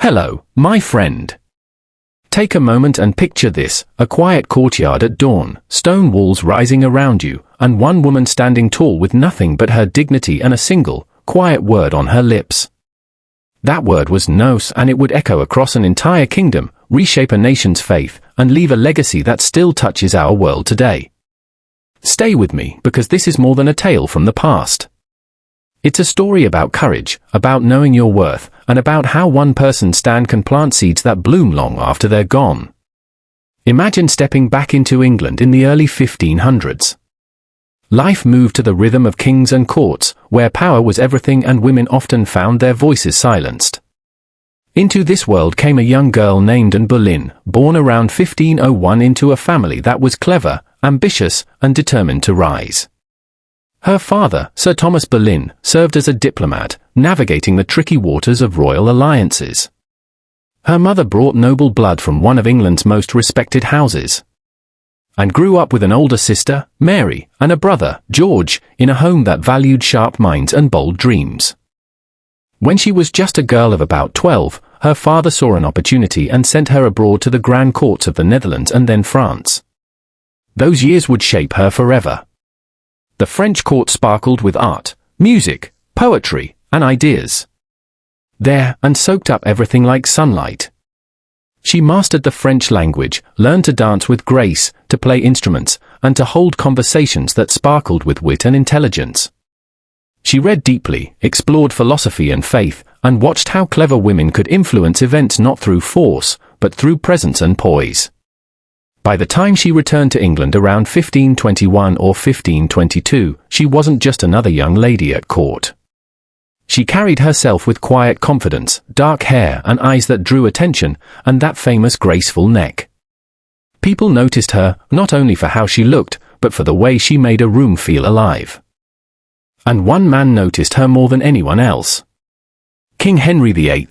Hello, my friend. Take a moment and picture this, a quiet courtyard at dawn, stone walls rising around you, and one woman standing tall with nothing but her dignity and a single, quiet word on her lips. That word was nos, and it would echo across an entire kingdom, reshape a nation's faith, and leave a legacy that still touches our world today. Stay with me, because this is more than a tale from the past. It's a story about courage, about knowing your worth, and about how one person's stand can plant seeds that bloom long after they're gone. Imagine stepping back into England in the early 1500s. Life moved to the rhythm of kings and courts, where power was everything and women often found their voices silenced. Into this world came a young girl named Anne Boleyn, born around 1501 into a family that was clever, ambitious, and determined to rise. Her father, Sir Thomas Boleyn, served as a diplomat, navigating the tricky waters of royal alliances. Her mother brought noble blood from one of England's most respected houses, and grew up with an older sister, Mary, and a brother, George, in a home that valued sharp minds and bold dreams. When she was just a girl of about 12, her father saw an opportunity and sent her abroad to the grand courts of the Netherlands and then France. Those years would shape her forever. The French court sparkled with art, music, poetry, and ideas. There, and soaked up everything like sunlight. She mastered the French language, learned to dance with grace, to play instruments, and to hold conversations that sparkled with wit and intelligence. She read deeply, explored philosophy and faith, and watched how clever women could influence events not through force, but through presence and poise. By the time she returned to England around 1521 or 1522, she wasn't just another young lady at court. She carried herself with quiet confidence, dark hair and eyes that drew attention, and that famous graceful neck. People noticed her, not only for how she looked, but for the way she made a room feel alive. And one man noticed her more than anyone else. King Henry VIII.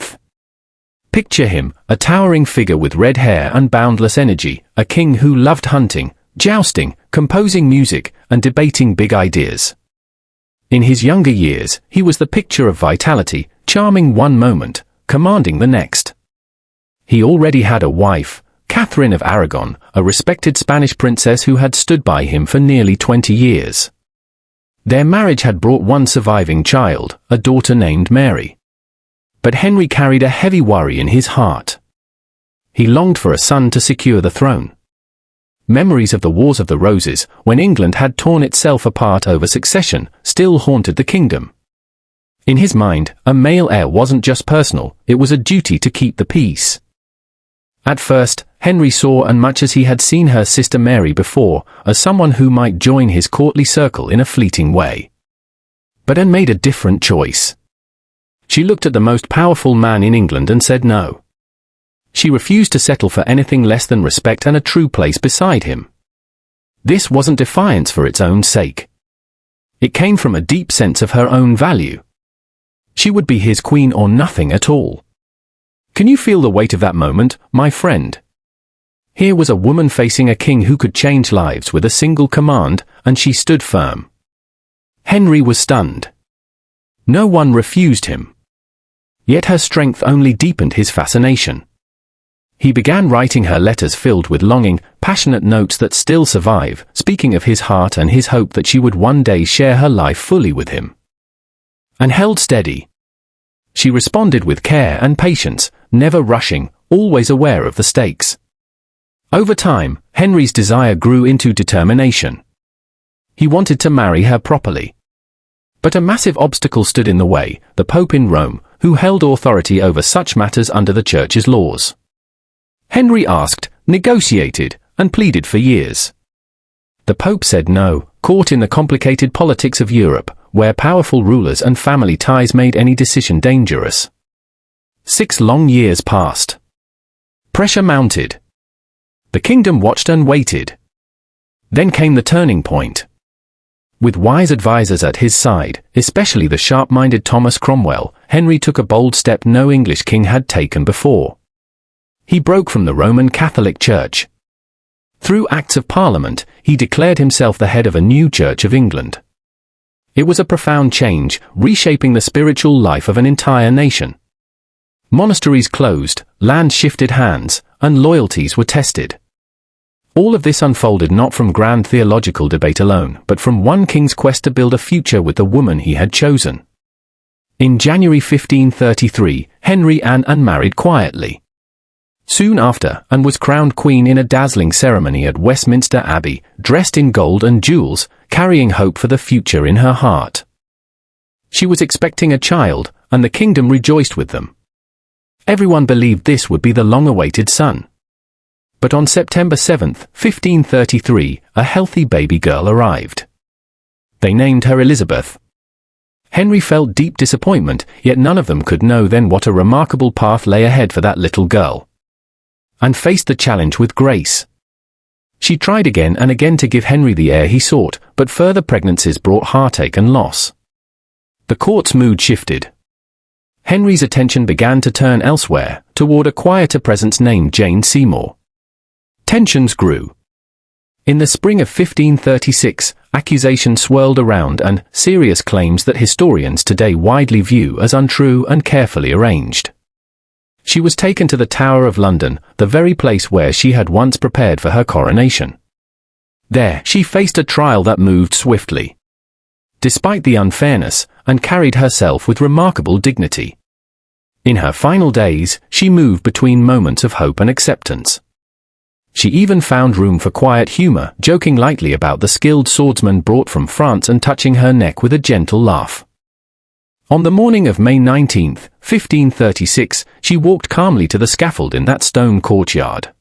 Picture him, a towering figure with red hair and boundless energy, a king who loved hunting, jousting, composing music, and debating big ideas. In his younger years, he was the picture of vitality, charming one moment, commanding the next. He already had a wife, Catherine of Aragon, a respected Spanish princess who had stood by him for nearly 20 years. Their marriage had brought one surviving child, a daughter named Mary. But Henry carried a heavy worry in his heart. He longed for a son to secure the throne. Memories of the Wars of the Roses, when England had torn itself apart over succession, still haunted the kingdom. In his mind, a male heir wasn't just personal, it was a duty to keep the peace. At first, Henry saw Anne, much as he had seen her sister Mary before, as someone who might join his courtly circle in a fleeting way. But Anne made a different choice. She looked at the most powerful man in England and said no. She refused to settle for anything less than respect and a true place beside him. This wasn't defiance for its own sake. It came from a deep sense of her own value. She would be his queen or nothing at all. Can you feel the weight of that moment, my friend? Here was a woman facing a king who could change lives with a single command, and she stood firm. Henry was stunned. No one refused him. Yet her strength only deepened his fascination. He began writing her letters filled with longing, passionate notes that still survive, speaking of his heart and his hope that she would one day share her life fully with him. And held steady. She responded with care and patience, never rushing, always aware of the stakes. Over time, Henry's desire grew into determination. He wanted to marry her properly. But a massive obstacle stood in the way, the Pope in Rome, who held authority over such matters under the Church's laws. Henry asked, negotiated, and pleaded for years. The Pope said no, caught in the complicated politics of Europe, where powerful rulers and family ties made any decision dangerous. 6 long years passed. Pressure mounted. The kingdom watched and waited. Then came the turning point. With wise advisers at his side, especially the sharp-minded Thomas Cromwell, Henry took a bold step no English king had taken before. He broke from the Roman Catholic Church. Through acts of parliament, he declared himself the head of a new Church of England. It was a profound change, reshaping the spiritual life of an entire nation. Monasteries closed, land shifted hands, and loyalties were tested. All of this unfolded not from grand theological debate alone, but from one king's quest to build a future with the woman he had chosen. In January 1533, Henry Anne married quietly. Soon after, Anne was crowned queen in a dazzling ceremony at Westminster Abbey, dressed in gold and jewels, carrying hope for the future in her heart. She was expecting a child, and the kingdom rejoiced with them. Everyone believed this would be the long-awaited son. But on September 7, 1533, a healthy baby girl arrived. They named her Elizabeth. Henry felt deep disappointment, yet none of them could know then what a remarkable path lay ahead for that little girl. Anne faced the challenge with grace. She tried again and again to give Henry the heir he sought, but further pregnancies brought heartache and loss. The court's mood shifted. Henry's attention began to turn elsewhere, toward a quieter presence named Jane Seymour. Tensions grew. In the spring of 1536, accusations swirled around and serious claims that historians today widely view as untrue and carefully arranged. She was taken to the Tower of London, the very place where she had once prepared for her coronation. There, she faced a trial that moved swiftly. Despite the unfairness, Anne carried herself with remarkable dignity. In her final days, she moved between moments of hope and acceptance. She even found room for quiet humor, joking lightly about the skilled swordsman brought from France and touching her neck with a gentle laugh. On the morning of May 19, 1536, she walked calmly to the scaffold in that stone courtyard.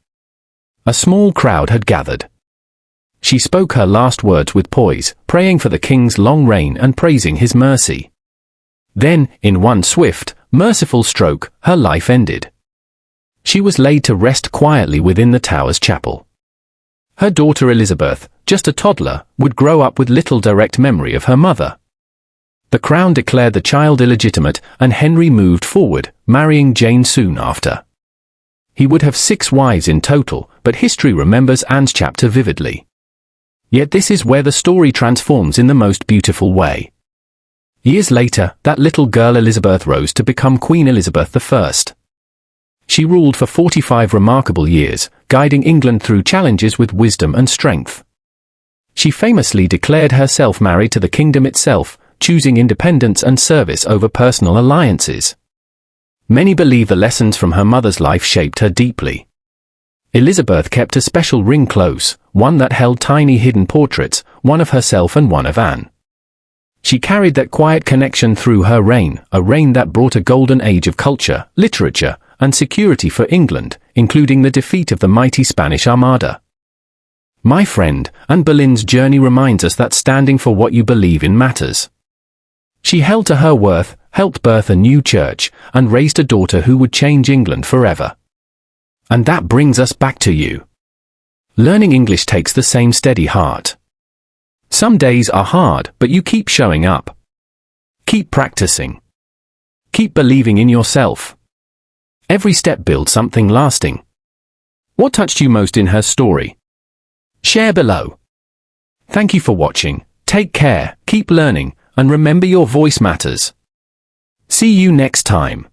A small crowd had gathered. She spoke her last words with poise, praying for the king's long reign and praising his mercy. Then, in one swift, merciful stroke, her life ended. She was laid to rest quietly within the tower's chapel. Her daughter Elizabeth, just a toddler, would grow up with little direct memory of her mother. The crown declared the child illegitimate, and Henry moved forward, marrying Jane soon after. He would have 6 wives in total, but history remembers Anne's chapter vividly. Yet this is where the story transforms in the most beautiful way. Years later, that little girl Elizabeth rose to become Queen Elizabeth I. She ruled for 45 remarkable years, guiding England through challenges with wisdom and strength. She famously declared herself married to the kingdom itself, choosing independence and service over personal alliances. Many believe the lessons from her mother's life shaped her deeply. Elizabeth kept a special ring close, one that held tiny hidden portraits, one of herself and one of Anne. She carried that quiet connection through her reign, a reign that brought a golden age of culture, literature, and security for England, including the defeat of the mighty Spanish Armada. My friend, Anne Boleyn's journey reminds us that standing for what you believe in matters. She held to her worth, helped birth a new church, and raised a daughter who would change England forever. And that brings us back to you. Learning English takes the same steady heart. Some days are hard, but you keep showing up. Keep practicing. Keep believing in yourself. Every step builds something lasting. What touched you most in her story? Share below. Thank you for watching. Take care, keep learning, and remember your voice matters. See you next time.